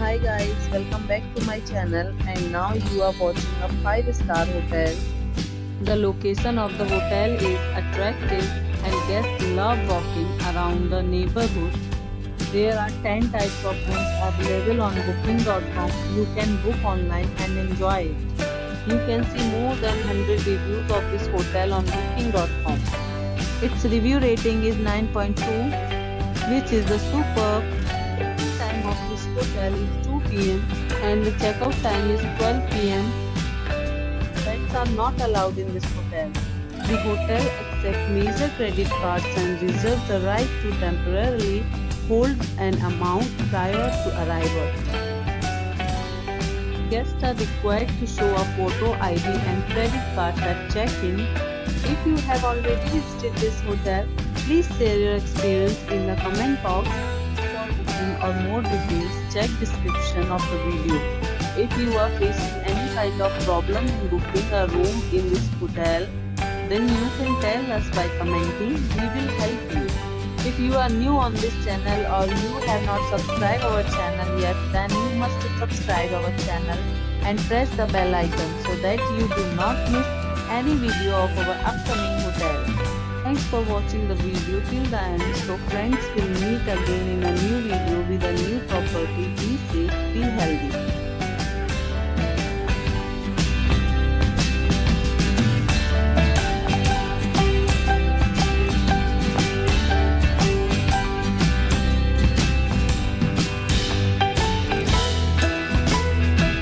Hi guys, welcome back to my channel and now you are watching a 5-star hotel. The location of the hotel is attractive and guests love walking around the neighborhood. There are 10 types of rooms available on booking.com. You can book online and enjoy it. You can see more than 100 reviews of this hotel on booking.com. Its review rating is 9.2, which is the superb. Time of this hotel is 2 p.m. and the checkout time is 12 p.m. Pets are not allowed in this hotel. The hotel accepts major credit cards and reserves the right to temporarily hold an amount prior to arrival. Guests are required to show a photo ID and credit card at check-in. If you have already visited this hotel, please share your experience in the comment box. Or more details, check description of the video. If you are facing any kind of problem in booking a room in this hotel, then you can tell us by commenting. We will help you. If you are new on this channel or you have not subscribed our channel yet, then you must subscribe our channel and press the bell icon so that you do not miss any video of our upcoming hotel. Thanks for watching the video till the end. So friends, will meet again in a new video with a new property. Be safe, be healthy.